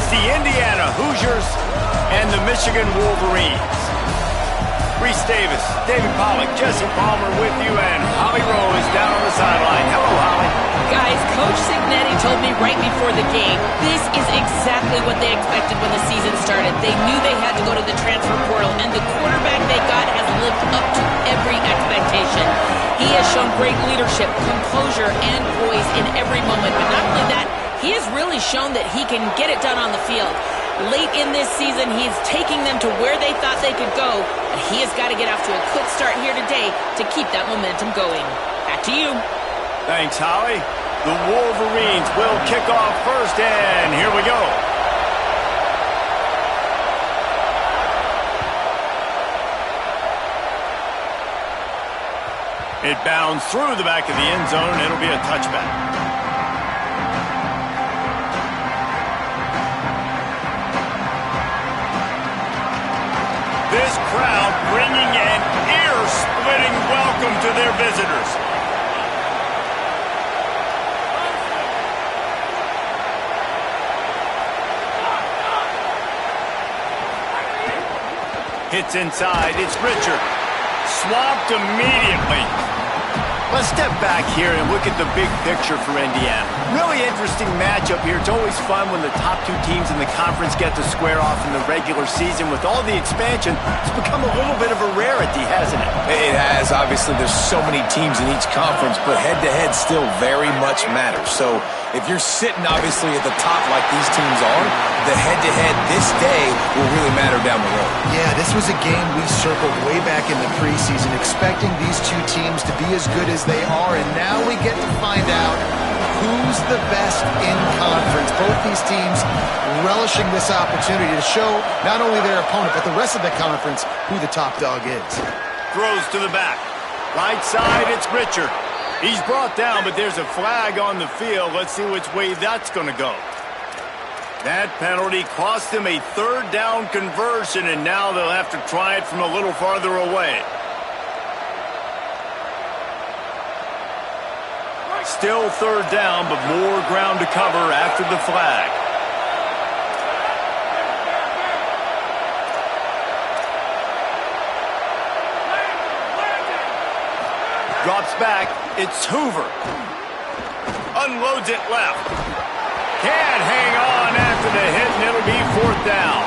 the Indiana Hoosiers and the Michigan Wolverines. Reese Davis, David Pollack, Jesse Palmer with you, and Holly Rowe is down on the sideline. Hello, Holly. Guys, Coach Cignetti told me right before the game, this is exactly what they expected when the season started. They knew they had to go to the transfer portal, and the quarterback they got has lived up to every expectation. He has shown great leadership, composure, and poise in every moment. But not only that, he has really shown that he can get it done on the field. Late in this season, he's taking them to where they thought they could go, but he has got to get off to a quick start here today to keep that momentum going. Back to you. Thanks, Holly. The Wolverines will kick off first, and here we go. It bounds through the back of the end zone. It'll be a touchback. This crowd bringing an ear-splitting welcome to their visitors. Hits inside. It's Richard. Swamped immediately. Let's step back here and look at the big picture for Indiana. Really interesting matchup here. It's always fun when the top two teams in the conference get to square off in the regular season. With all the expansion, it's become a little bit of a rarity, hasn't it? It has. Obviously, there's so many teams in each conference, but head-to-head still very much matters. So if you're sitting, obviously, at the top like these teams are, the head-to-head this day will really matter down the road. Yeah, this was a game we circled way back in the preseason, expecting these two teams to be as good as they are, and now we get to find out who's the best in conference. Both these teams relishing this opportunity to show not only their opponent, but the rest of the conference who the top dog is. Throws to the back. Right side, it's Richard. He's brought down, but there's a flag on the field. Let's see which way that's going to go. That penalty cost them a third down conversion, and now they'll have to try it from a little farther away. Still third down, but more ground to cover after the flag. Drops back. It's Hoover. Unloads it left. Can't hang on after the hit, and it'll be fourth down.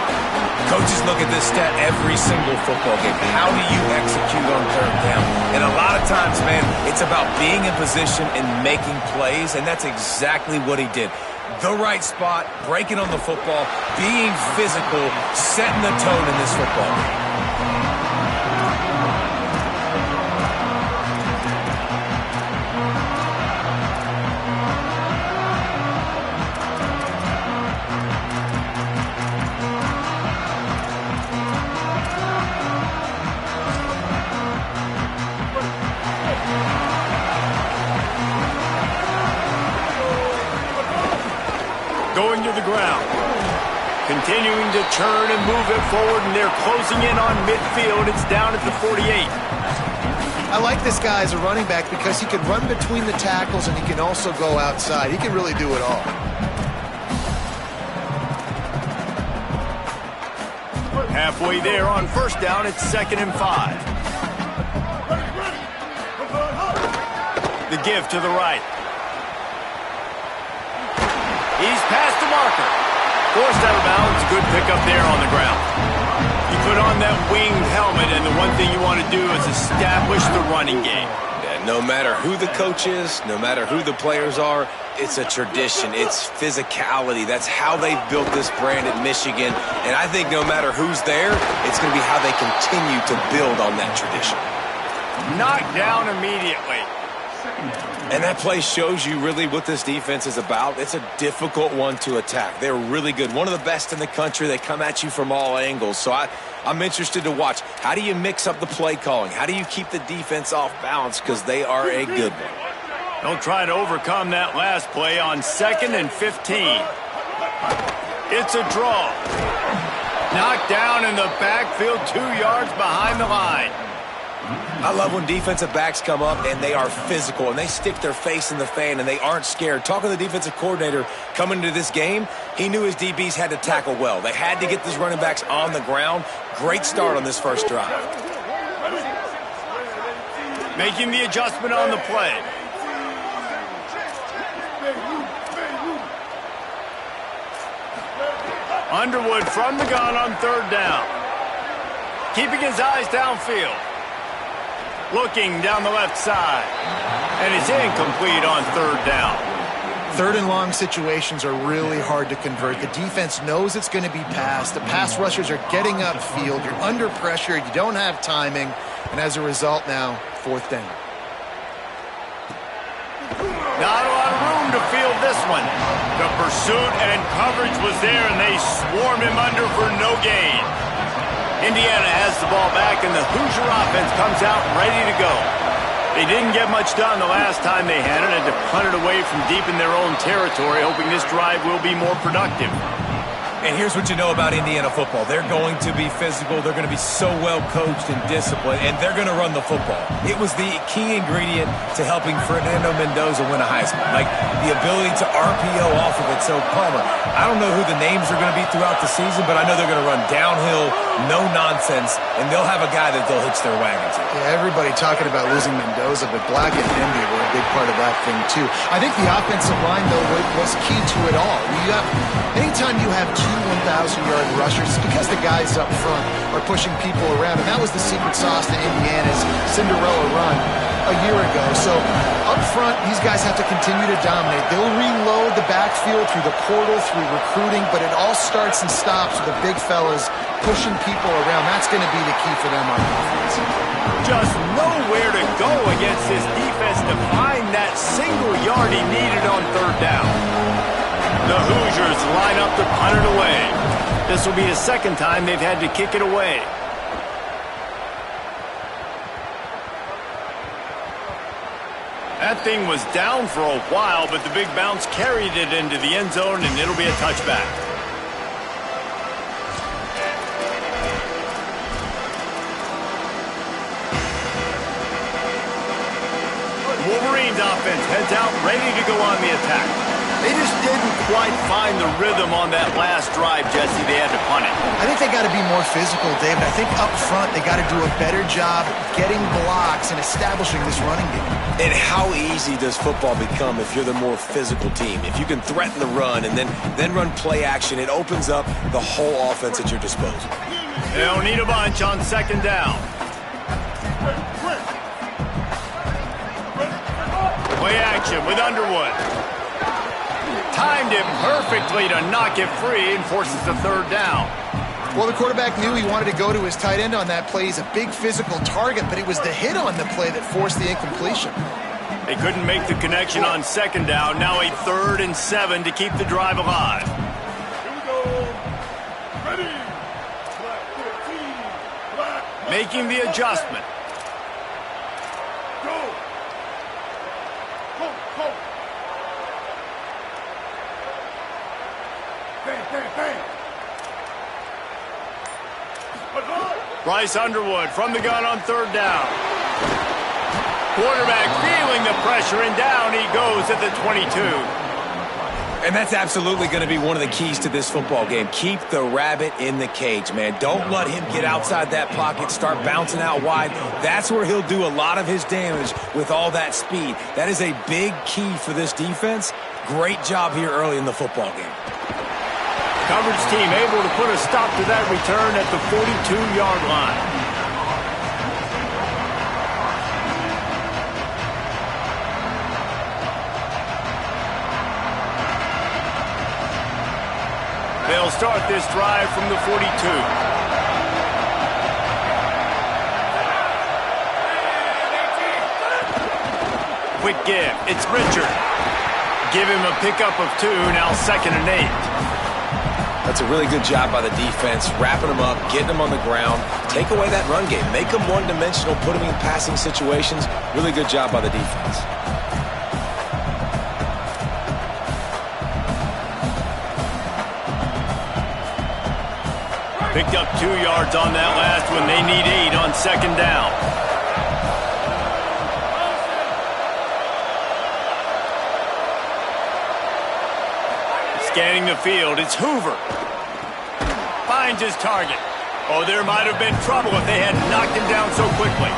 Coaches look at this stat every single football game. How do you execute on third down? And a lot of times, man, it's about being in position and making plays, and that's exactly what he did. The right spot, breaking on the football, being physical, setting the tone in this football game. Going to the ground. Continuing to turn and move it forward, and they're closing in on midfield. It's down at the 48. I like this guy as a running back because he can run between the tackles and he can also go outside. He can really do it all. Halfway there on first down, it's 2nd and 5. The give to the right. He's past the marker. Forced out of bounds. Good pickup there on the ground. You put on that winged helmet, and the one thing you want to do is establish the running game. Yeah, no matter who the coach is, no matter who the players are, it's a tradition. It's physicality. That's how they've built this brand at Michigan. And I think no matter who's there, it's going to be how they continue to build on that tradition. Knocked down immediately. And that play shows you really what this defense is about. It's a difficult one to attack. They're really good. One of the best in the country. They come at you from all angles. So I'm interested to watch. How do you mix up the play calling? How do you keep the defense off balance? Because they are a good one. They'll try to overcome that last play on 2nd and 15. It's a draw. Knocked down in the backfield, 2 yards behind the line. I love when defensive backs come up and they are physical and they stick their face in the fan and they aren't scared. Talking to the defensive coordinator coming into this game, he knew his DBs had to tackle well. They had to get these running backs on the ground. Great start on this first drive. Making the adjustment on the play. Underwood from the gun on third down. Keeping his eyes downfield. Looking down the left side. And it's incomplete on third down. Third and long situations are really hard to convert. The defense knows it's going to be passed. The pass rushers are getting upfield. You're under pressure. You don't have timing. And as a result now, fourth down. Not a lot of room to field this one. The pursuit and coverage was there, and they swarm him under for no gain. Indiana has the ball back, and the Hoosier offense comes out ready to go. They didn't get much done the last time they had it, and to punt it away from deep in their own territory, hoping this drive will be more productive. And here's what you know about Indiana football. They're going to be physical. They're going to be so well coached and disciplined, and they're going to run the football. It was the key ingredient to helping Fernando Mendoza win a Heisman, like the ability to RPO off of it. So, Palmer, I don't know who the names are going to be throughout the season, but I know they're going to run downhill, no nonsense, and they'll have a guy that they'll hitch their wagon to. Yeah, everybody talking about losing Mendoza, but Black and Henry were a big part of that thing, too. I think the offensive line, though, was key to it all. Anytime you have two 1,000-yard rushers, it's because the guys up front are pushing people around, and that was the secret sauce to Indiana's Cinderella run a year ago. So up front, these guys have to continue to dominate. They'll reload the backfield through the portal, through recruiting, but it all starts and stops with the big fellas pushing people around. That's going to be the key for them on offense. Just nowhere to go against this defense to find that single yard he needed on third down. The Hoosiers line up to punt it away. This will be the second time they've had to kick it away. That thing was down for a while, but the big bounce carried it into the end zone, and it'll be a touchback. Wolverines offense heads out, ready to go on the attack. They just didn't quite find the rhythm on that last drive, Jesse. They had to punt it. I think they got to be more physical, David. I think up front they got to do a better job getting blocks and establishing this running game. And how easy does football become if you're the more physical team? If you can threaten the run and then run play action, it opens up the whole offense at your disposal. They don't need a bunch on second down. Play action with Underwood. Timed it perfectly to knock it free and forces the third down. Well, the quarterback knew he wanted to go to his tight end on that play. He's a big physical target, but it was the hit on the play that forced the incompletion. They couldn't make the connection on second down. Now a 3rd and 7 to keep the drive alive. Here we go. Ready. Black 15. Black. Making the adjustment. Go. Go. Go. Bang, bang, bang. Bryce Underwood from the gun on third down. Quarterback feeling the pressure, and down he goes at the 22. And that's absolutely going to be one of the keys to this football game. Keep the rabbit in the cage, man. Don't let him get outside that pocket, start bouncing out wide. That's where he'll do a lot of his damage with all that speed. That is a big key for this defense. Great job here early in the football game. Coverage team able to put a stop to that return at the 42-yard line. They'll start this drive from the 42. Quick give. It's Richard. Give him a pickup of 2, now 2nd and 8. That's a really good job by the defense, wrapping them up, getting them on the ground. Take away that run game. Make them one-dimensional, put them in passing situations. Really good job by the defense. Picked up 2 yards on that last one. They need 8 on second down. Scanning the field, it's Hoover. Finds his target. Oh, there might have been trouble if they had knocked him down so quickly.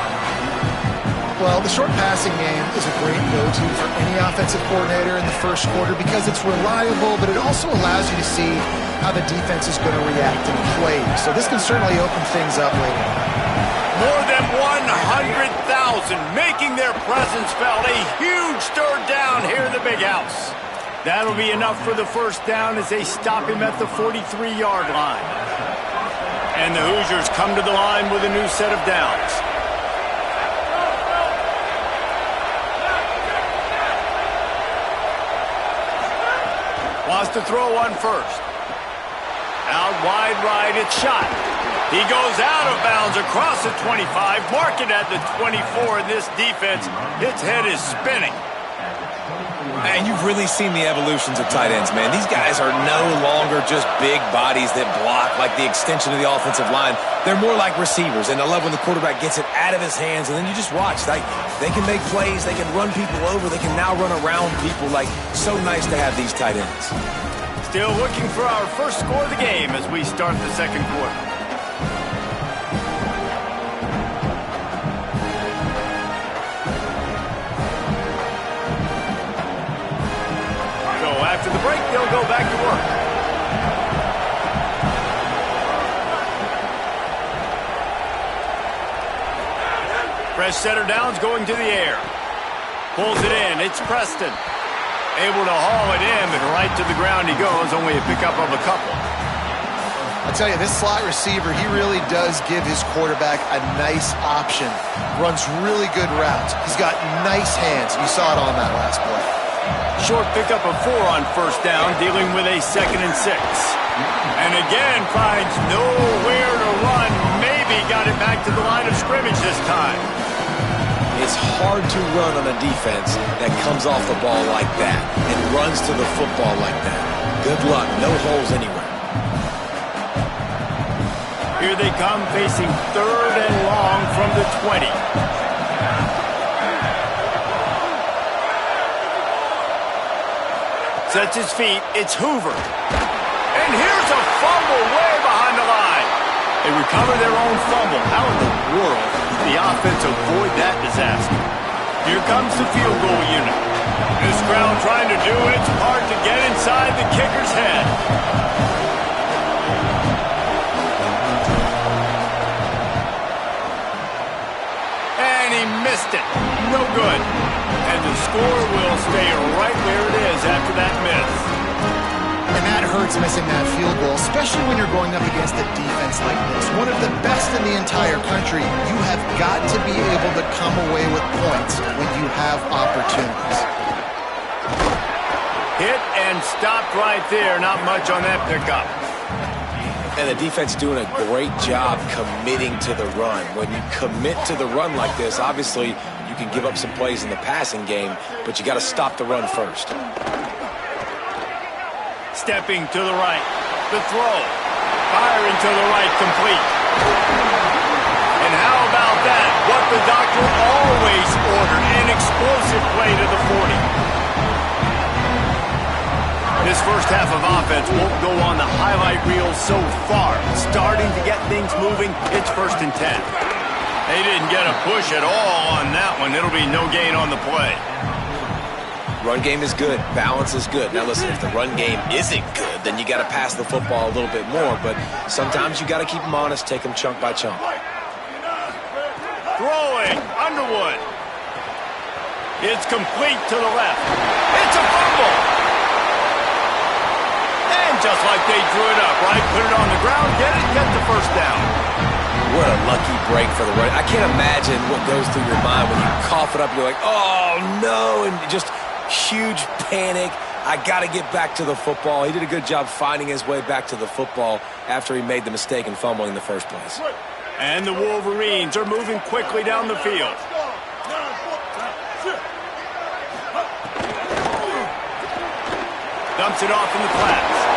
Well, the short passing game is a great go-to for any offensive coordinator in the first quarter because it's reliable, but it also allows you to see how the defense is going to react in plays. So this can certainly open things up later. More than 100,000 making their presence felt. A huge third down here in the big house. That'll be enough for the first down as they stop him at the 43-yard line. And the Hoosiers come to the line with a new set of downs. Wants to throw on first. Out wide right, it's shot. He goes out of bounds across the 25, marking at the 24, and this defense, its head is spinning. And you've really seen the evolutions of tight ends, man. These guys are no longer just big bodies that block like the extension of the offensive line. They're more like receivers, and I love when the quarterback gets it out of his hands, and then you just watch. Like, they can make plays, they can run people over, they can now run around people. Like, so nice to have these tight ends. Still looking for our first score of the game as we start the second quarter. After the break, they'll go back to work. Fresh setter downs going to the air. Pulls it in. It's Preston. Able to haul it in, but right to the ground he goes. Only a pickup of a couple. I tell you, this slot receiver, he really does give his quarterback a nice option. Runs really good routes. He's got nice hands. You saw it on that last play. Short pickup of 4 on first down, dealing with a 2nd and 6. And again, finds nowhere to run. Maybe got it back to the line of scrimmage this time. It's hard to run on a defense that comes off the ball like that and runs to the football like that. Good luck. No holes anywhere. Here they come, facing 3rd and long from the 20. Sets his feet, it's Hoover. And here's a fumble way behind the line. They recover their own fumble. How in the world did the offense avoid that disaster? Here comes the field goal unit. This crowd trying to do its part to get inside the kicker's head. And he missed it. No good. And the score will stay right where it is after that miss. And that hurts missing that field goal, especially when you're going up against a defense like this. One of the best in the entire country. You have got to be able to come away with points when you have opportunities. Hit and stopped right there. Not much on that pickup. And the defense doing a great job committing to the run. When you commit to the run like this, obviously you can give up some plays in the passing game, but you got to stop the run first. Stepping to the right. The throw. Firing to the right, complete. And how about that? What the doctor always ordered. An explosive play to the 40. This first half of offense won't go on the highlight reel so far. Starting to get things moving, it's 1st and 10. They didn't get a push at all on that one. It'll be no gain on the play. Run game is good. Balance is good. Now listen, if the run game isn't good, then you got to pass the football a little bit more. But sometimes you got to keep them honest, take them chunk by chunk. Throwing, Underwood. It's complete to the left. It's a fumble. And just like they drew it up, right? Put it on the ground, get the first down. What a lucky break for the run. I can't imagine what goes through your mind when you cough it up. You're like, oh, no, and just huge panic. I got to get back to the football. He did a good job finding his way back to the football after he made the mistake in fumbling in the first place. And the Wolverines are moving quickly down the field. Dumps it off in the flats.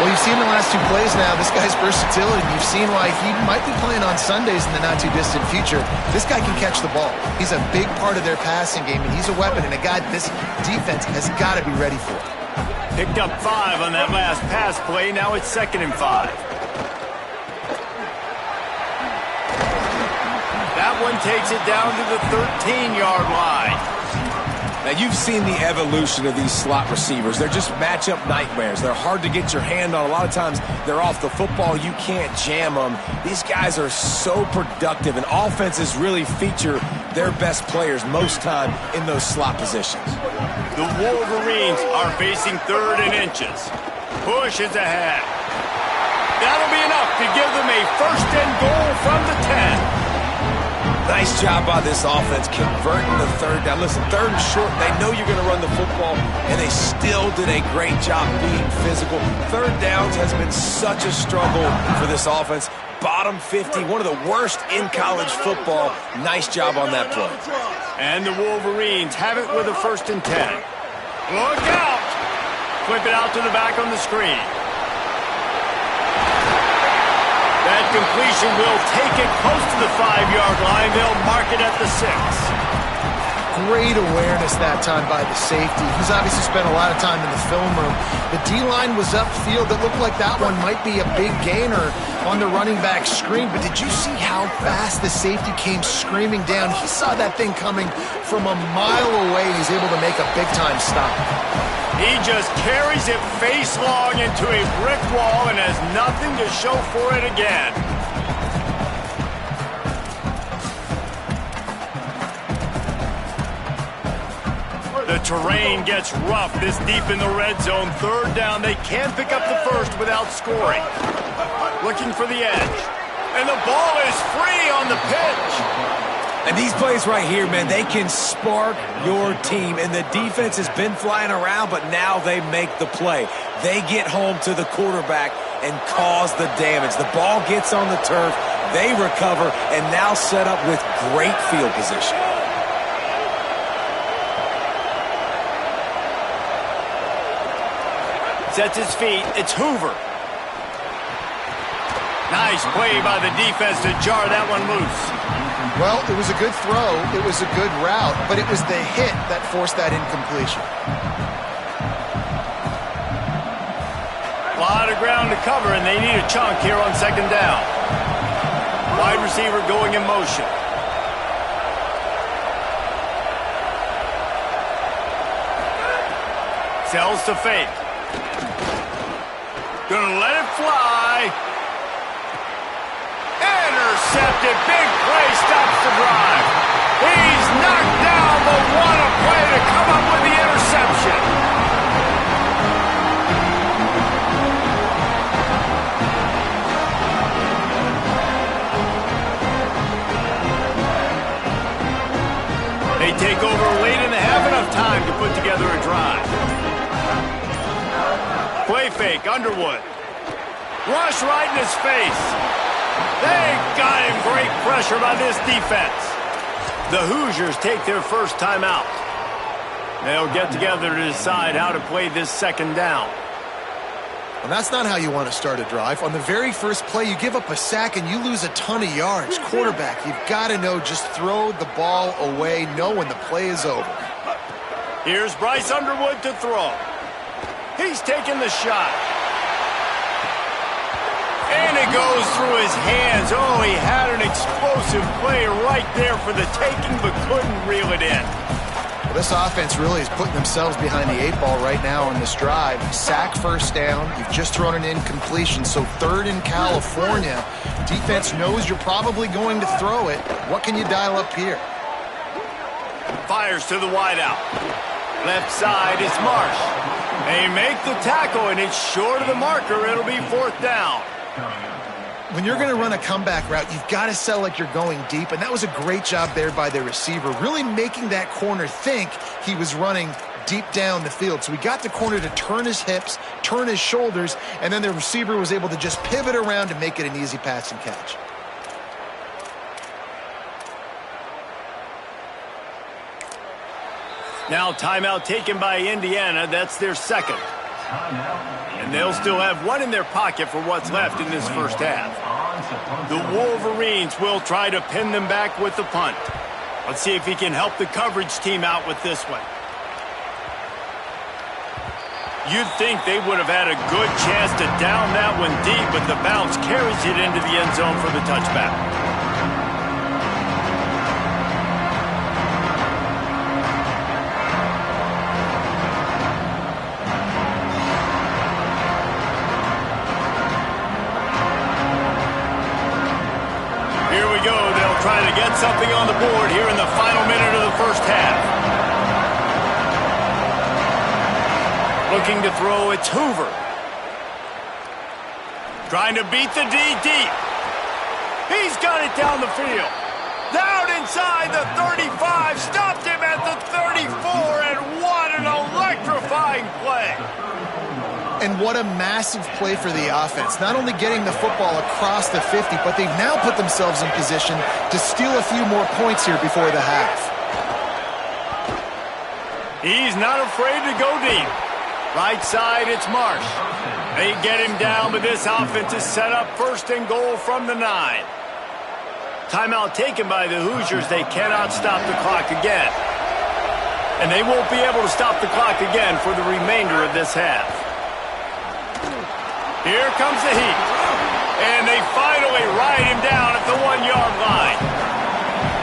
Well, you've seen the last 2 plays now. This guy's versatility. You've seen why he might be playing on Sundays in the not-too-distant future. This guy can catch the ball. He's a big part of their passing game, and he's a weapon and a guy this defense has got to be ready for. Picked up 5 on that last pass play. Now it's 2nd and 5. That one takes it down to the 13-yard line. Now, you've seen the evolution of these slot receivers. They're just matchup nightmares. They're hard to get your hand on. A lot of times, they're off the football. You can't jam them. These guys are so productive, and offenses really feature their best players most time in those slot positions. The Wolverines are facing 3rd and inches. Push is ahead. That'll be enough to give them a 1st and goal from the 10. Nice job by this offense converting the 3rd down. Listen, 3rd and short, they know you're going to run the football, and they still did a great job being physical. 3rd downs has been such a struggle for this offense. Bottom 50, one of the worst in college football. Nice job on that play. And the Wolverines have it with a 1st and 10. Look out! Flip it out to the back on the screen. That completion will take it close to the 5-yard line. They'll mark it at the 6. Great awareness that time by the safety. He's obviously spent a lot of time in the film room. The D-line was upfield. It looked like that one might be a big gainer on the running back screen. But did you see how fast the safety came screaming down? He saw that thing coming from a mile away. He's able to make a big-time stop. He just carries it face long into a brick wall and has nothing to show for it again. The terrain gets rough this deep in the red zone. 3rd down, they can pick up the 1st without scoring. Looking for the edge. And the ball is free on the pitch. And these plays right here, man, they can spark your team. And the defense has been flying around, but now they make the play. They get home to the quarterback and cause the damage. The ball gets on the turf, they recover, and now set up with great field position. Sets his feet. It's Hoover. Nice play by the defense to jar that one loose. Well, it was a good throw. It was a good route, but it was the hit that forced that incompletion. A lot of ground to cover, and they need a chunk here on 2nd down. Wide receiver going in motion. Sells to fake. Gonna let it fly. Intercepted. Big play stops the drive. He's knocked down, but what a play to come up with the interception. They take over late in the half, enough time to put together a drive. Play fake, Underwood. Rush right in his face. They got him. Great pressure by this defense. The Hoosiers take their first timeout. They'll get together to decide how to play this 2nd down. Well, that's not how you want to start a drive. On the very first play, you give up a sack and you lose a ton of yards. Quarterback, you've got to know, just throw the ball away, know when the play is over. Here's Bryce Underwood to throw. He's taking the shot. And it goes through his hands. Oh, he had an explosive play right there for the taking, but couldn't reel it in. Well, this offense really is putting themselves behind the 8 ball right now on this drive. Sack 1st down. You've just thrown an incompletion, so 3rd in California. Defense knows you're probably going to throw it. What can you dial up here? Fires to the wideout. Left side is Marsh. They make the tackle, and it's short of the marker. It'll be 4th down. When you're going to run a comeback route, you've got to sell like you're going deep, and that was a great job there by the receiver, really making that corner think he was running deep down the field. So he got the corner to turn his hips, turn his shoulders, and then the receiver was able to just pivot around to make it an easy pass and catch. Now timeout taken by Indiana. That's their 2nd. And they'll still have one in their pocket for what's left in this first half. The Wolverines will try to pin them back with the punt. Let's see if he can help the coverage team out with this one. You'd think they would have had a good chance to down that one deep, but the bounce carries it into the end zone for the touchback. Here we go. They'll try to get something on the board here in the final minute of the first half. Looking to throw, it's Hoover. Trying to beat the D deep. He's got it down the field. Down inside the 35. Stopped him at the 34. And what an electrifying play. And what a massive play for the offense. Not only getting the football across the 50, but they've now put themselves in position to steal a few more points here before the half. He's not afraid to go deep. Right side, it's Marsh. They get him down, but this offense is set up first and goal from the 9. Timeout taken by the Hoosiers. They cannot stop the clock again. And they won't be able to stop the clock again for the remainder of this half. Here comes the heat. And they finally ride him down at the 1-yard line.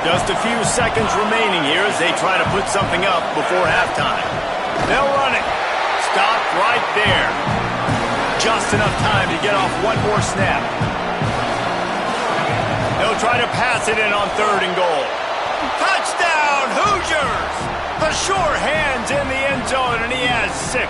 Just a few seconds remaining here as they try to put something up before halftime. They'll run it. Stopped right there. Just enough time to get off one more snap. They'll try to pass it in on 3rd and goal. Touchdown, Hoosiers! The sure hand's in the end zone, and he has 6.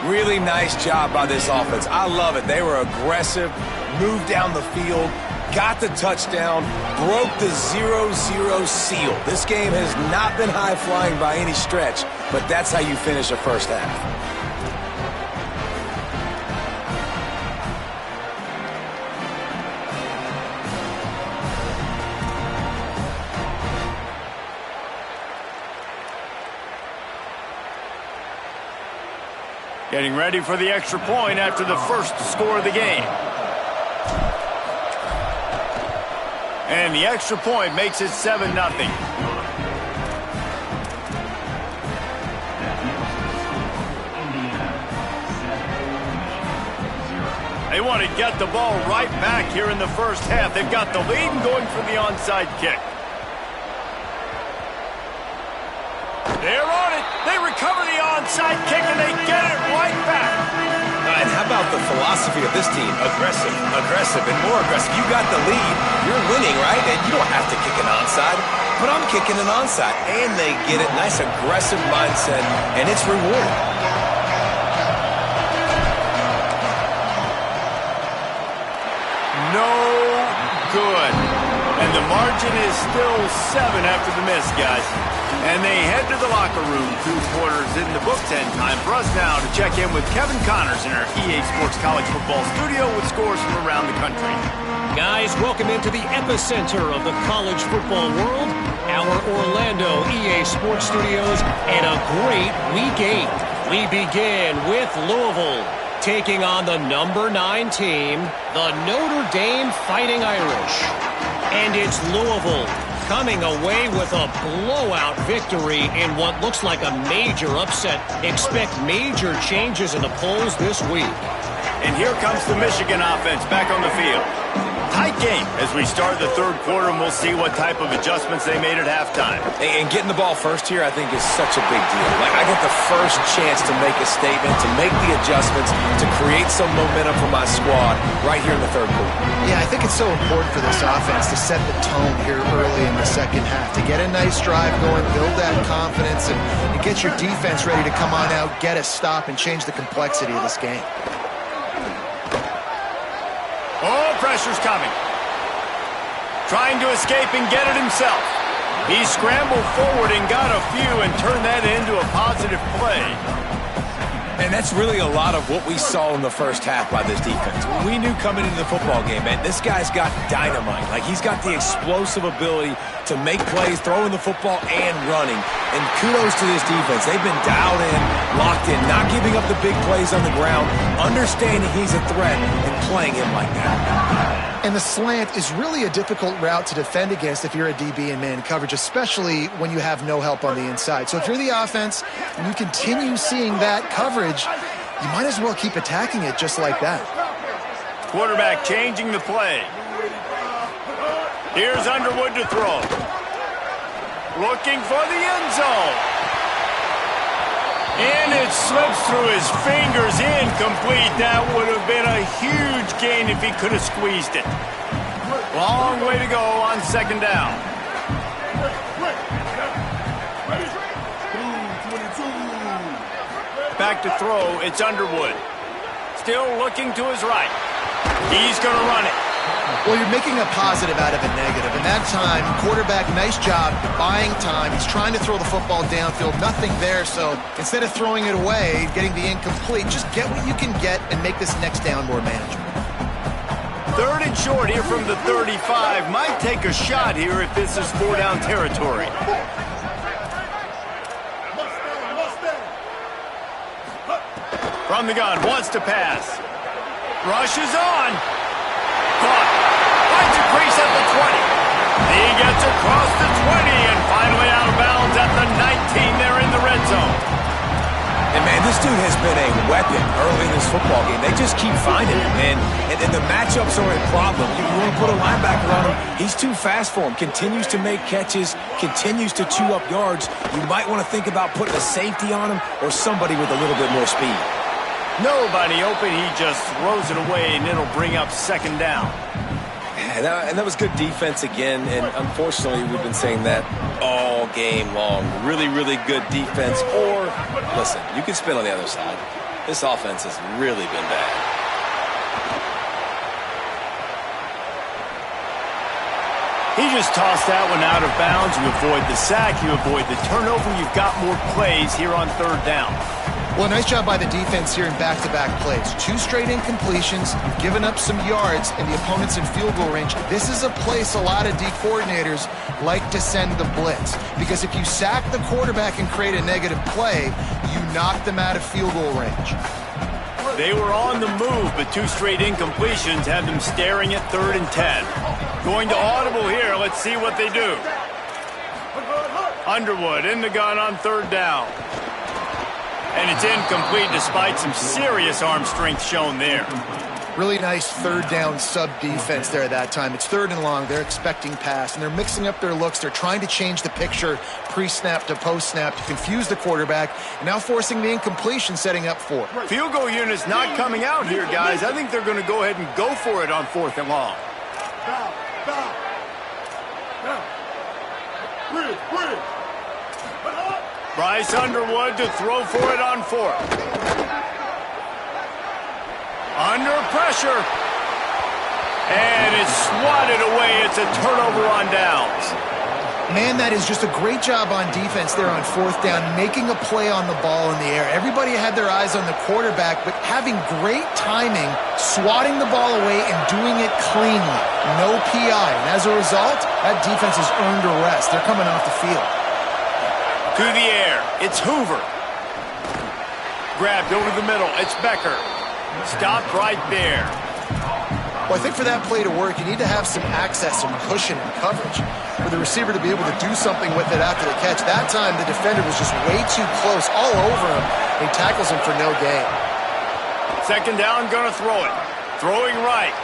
Really nice job by this offense. I love it. They were aggressive, moved down the field, got the touchdown, broke the 0-0 seal. This game has not been high-flying by any stretch, but that's how you finish a first half. Getting ready for the extra point after the first score of the game. And the extra point makes it 7-0. They want to get the ball right back here in the first half. They've got the lead and going for the onside kick. They're on it. They recover the onside kick and they get it right back. And how about the philosophy of this team? Aggressive, aggressive, and more aggressive. You got the lead. You're winning, right? And you don't have to kick an onside. But I'm kicking an onside. And they get it. Nice aggressive mindset. And it's rewarding. No good. And the margin is still 7 after the miss, guys. And they head to the locker room. 2 quarters in the books, and time for us now to check in with Kevin Connors in our EA Sports College Football studio with scores from around the country. Guys, welcome into the epicenter of the college football world, our Orlando EA Sports Studios, and a great Week 8. We begin with Louisville taking on the number 9 team, the Notre Dame Fighting Irish. And it's Louisville coming away with a blowout victory in what looks like a major upset. Expect major changes in the polls this week. And here comes the Michigan offense back on the field. Tight game as we start the 3rd quarter, and we'll see what type of adjustments they made at halftime. And getting the ball first here, I think, is such a big deal. Like, I get the first chance to make a statement, to make the adjustments, to create some momentum for my squad right here in the 3rd quarter. Yeah, I think it's so important for this offense to set the tone here early in the second half, to get a nice drive going, build that confidence, and get your defense ready to come on out, get a stop, and change the complexity of this game. Oh, pressure's coming. Trying to escape and get it himself. He scrambled forward and got a few and turned that into a positive play. And that's really a lot of what we saw in the first half by this defense. We knew coming into the football game, man, this guy's got dynamite. Like, he's got the explosive ability to make plays, throwing the football and running. And kudos to this defense. They've been dialed in, locked in, not giving up the big plays on the ground, understanding he's a threat, and playing him like that. And the slant is really a difficult route to defend against if you're a DB in man coverage, especially when you have no help on the inside. So if you're the offense and you continue seeing that coverage, you might as well keep attacking it just like that. Quarterback changing the play. Here's Underwood to throw. Looking for the end zone. And it slips through his fingers, incomplete. That would have been a huge gain if he could have squeezed it. Long way to go on second down. Back to throw, it's Underwood. Still looking to his right. He's going to run it. Well, you're making a positive out of a negative. And that time, quarterback, nice job buying time. He's trying to throw the football downfield. Nothing there, so instead of throwing it away, getting the incomplete, just get what you can get and make this next down more manageable. Third and short here from the 35. Might take a shot here if this is 4-down territory. From the gun, wants to pass. Rushes on. Caught. Finds a crease at the 20. He gets across the 20 and finally out of bounds at the 19 there in the red zone. And, man, this dude has been a weapon early in this football game. They just keep finding him, man. And the matchups are a problem. You want to put a linebacker on him, he's too fast for him. Continues to make catches, continues to chew up yards. You might want to think about putting a safety on him or somebody with a little bit more speed. Nobody open, he just throws it away, and it'll bring up second down. And that was good defense again, and unfortunately we've been saying that all game long. Really, really good defense, or, listen, you can spin on the other side. This offense has really been bad. He just tossed that one out of bounds. You avoid the sack, you avoid the turnover. You've got more plays here on third down. Well, nice job by the defense here in back-to-back plays. 2 straight incompletions. You've given up some yards, and the opponent's in field goal range. This is a place a lot of D coordinators like to send the blitz, because if you sack the quarterback and create a negative play, you knock them out of field goal range. They were on the move, but 2 straight incompletions had them staring at 3rd and 10. Going to audible here. Let's see what they do. Underwood in the gun on 3rd down. And it's incomplete despite some serious arm strength shown there. Really nice 3rd down sub-defense there at that time. It's 3rd and long. They're expecting pass, and they're mixing up their looks. They're trying to change the picture pre-snap to post-snap to confuse the quarterback, and now forcing the incompletion, setting up 4. Field goal unit's not coming out here, guys. I think they're going to go ahead and go for it on 4th and long. Bryce Underwood to throw for it on 4th. Under pressure. And it's swatted away. It's a turnover on downs. Man, that is just a great job on defense there on 4th down, making a play on the ball in the air. Everybody had their eyes on the quarterback, but having great timing, swatting the ball away and doing it cleanly. No PI. And as a result, that defense has earned a rest. They're coming off the field. To the air, it's Hoover. Grabbed over the middle, it's Becker. Stopped right there. Well, I think for that play to work, you need to have some access, some cushion and coverage for the receiver to be able to do something with it after the catch. That time, the defender was just way too close, all over him. He tackles him for no gain. Second down, gonna throw it. Throwing right.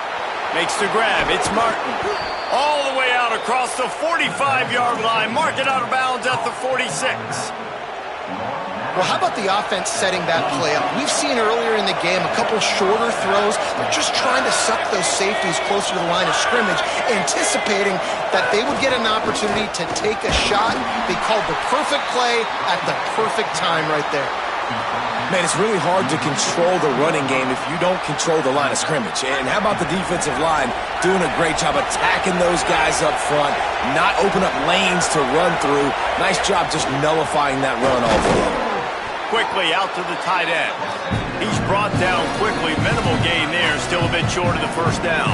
Makes the grab, it's Martin. All the way out across the 45-yard line. Mark it out of bounds at the 46. Well, how about the offense setting that play up? We've seen earlier in the game a couple shorter throws. They're just trying to suck those safeties closer to the line of scrimmage, anticipating that they would get an opportunity to take a shot. They called the perfect play at the perfect time right there. Man, it's really hard to control the running game if you don't control the line of scrimmage. And how about the defensive line doing a great job attacking those guys up front, not open up lanes to run through. Nice job just nullifying that run altogether. Quickly out to the tight end. He's brought down quickly. Minimal gain there, still a bit short of the first down.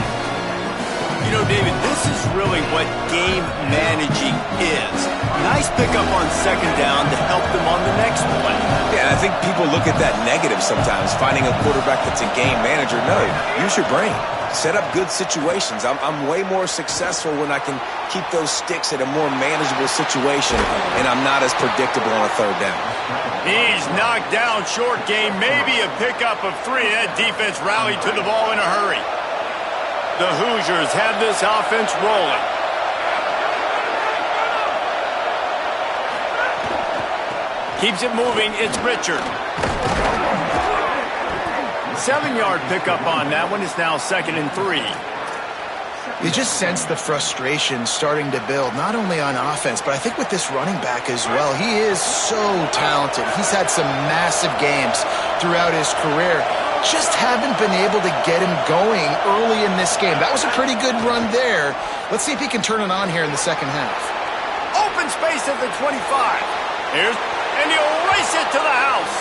You know, David, this is really what game managing is. Nice pickup on second down to help them on the next play. Yeah, I think people look at that negative sometimes, finding a quarterback that's a game manager. No, use your brain. Set up good situations. I'm way more successful when I can keep those sticks at a more manageable situation, and I'm not as predictable on a third down. He's knocked down short game, maybe a pickup of 3. That defense rallied to the ball in a hurry. The Hoosiers have this offense rolling. Keeps it moving, it's Richard. 7-yard pickup on that one. It's now 2nd and 3. You just sense the frustration starting to build, not only on offense, but I think with this running back as well. He is so talented. He's had some massive games throughout his career. Just haven't been able to get him going early in this game. That was a pretty good run there. Let's see if he can turn it on here in the second half. Open space at the 25. And he'll race it to the house.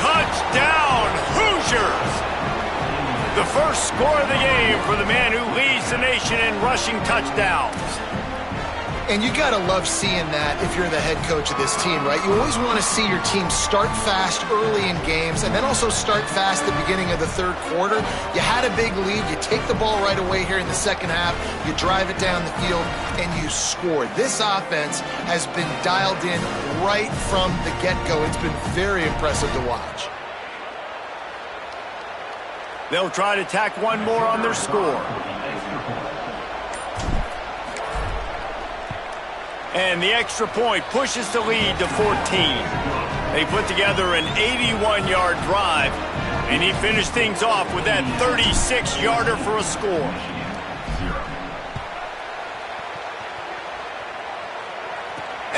Touchdown, Hoosiers! The first score of the game for the man who leads the nation in rushing touchdowns. And you got to love seeing that if you're the head coach of this team, right? You always want to see your team start fast early in games and then also start fast at the beginning of the third quarter. You had a big lead. You take the ball right away here in the second half. You drive it down the field, and you score. This offense has been dialed in right from the get-go. It's been very impressive to watch. They'll try to tack one more on their score. And the extra point pushes the lead to 14. They put together an 81-yard drive, and he finished things off with that 36-yarder for a score.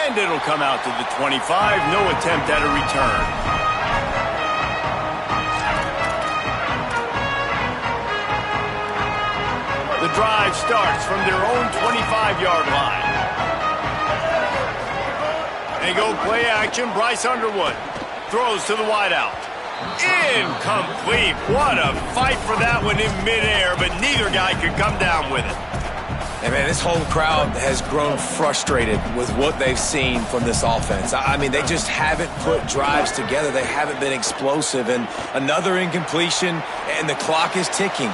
And it'll come out to the 25. No attempt at a return. The drive starts from their own 25-yard line. They go play action. Bryce Underwood throws to the wideout. Incomplete. What a fight for that one in midair, but neither guy could come down with it. Hey, man, this whole crowd has grown frustrated with what they've seen from this offense. I mean, they just haven't put drives together. They haven't been explosive. And another incompletion, and the clock is ticking.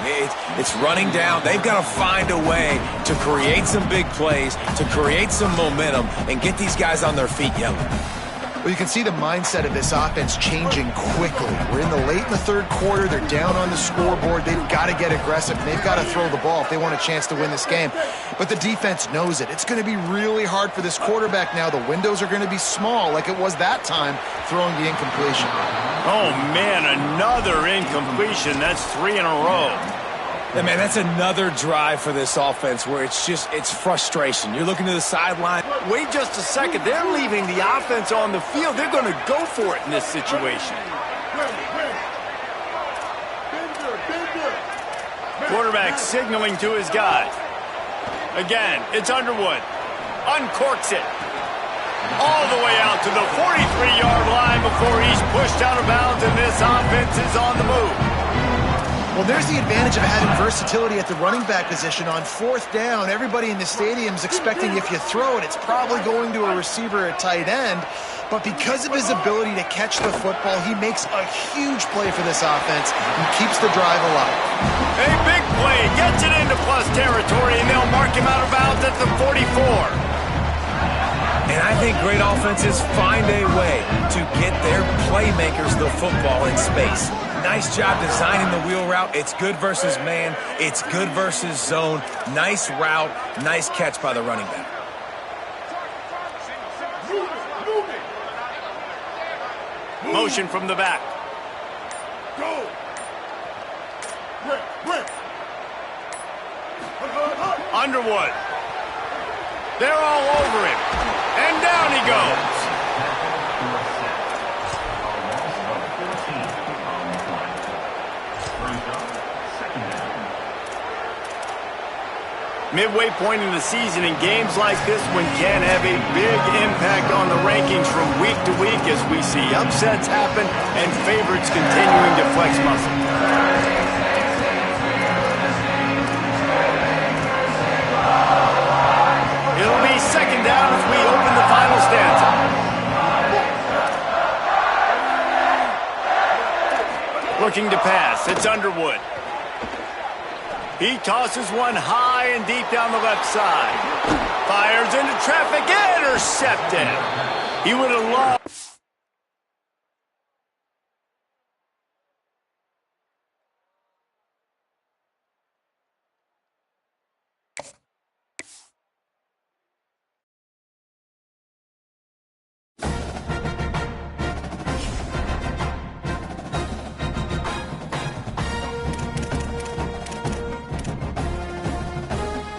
It's running down. They've got to find a way to create some big plays, to create some momentum, and get these guys on their feet yelling. Well, you can see the mindset of this offense changing quickly. We're late in the third quarter. They're down on the scoreboard. They've got to get aggressive. They've got to throw the ball if they want a chance to win this game. But the defense knows it. It's going to be really hard for this quarterback now. The windows are going to be small like it was that time throwing the incompletion. Oh, man, another incompletion. That's 3 in a row. Yeah, man, that's another drive for this offense where it's frustration. You're looking to the sideline. Wait just a second. They're leaving the offense on the field. They're going to go for it in this situation. Quarterback signaling to his guys. Again, it's Underwood. Uncorks it. All the way out to the 43-yard line before he's pushed out of bounds, and this offense is on the move. Well, there's the advantage of having versatility at the running back position. On fourth down, everybody in the stadium is expecting if you throw it, it's probably going to a receiver at tight end. But because of his ability to catch the football, he makes a huge play for this offense and keeps the drive alive. A big play, gets it into plus territory, and they'll mark him out of bounds at the 44. And I think great offenses find a way to get their playmakers the football in space. Nice job designing the wheel route. It's good versus man. It's good versus zone. Nice route. Nice catch by the running back. Motion from the back. Go. Underwood. They're all over him. And down he goes. Midway point in the season, in games like this one can have a big impact on the rankings from week to week as we see upsets happen and favorites continuing to flex muscle. Looking to pass. It's Underwood. He tosses one high and deep down the left side. Fires into traffic. Intercepted. He would have loved...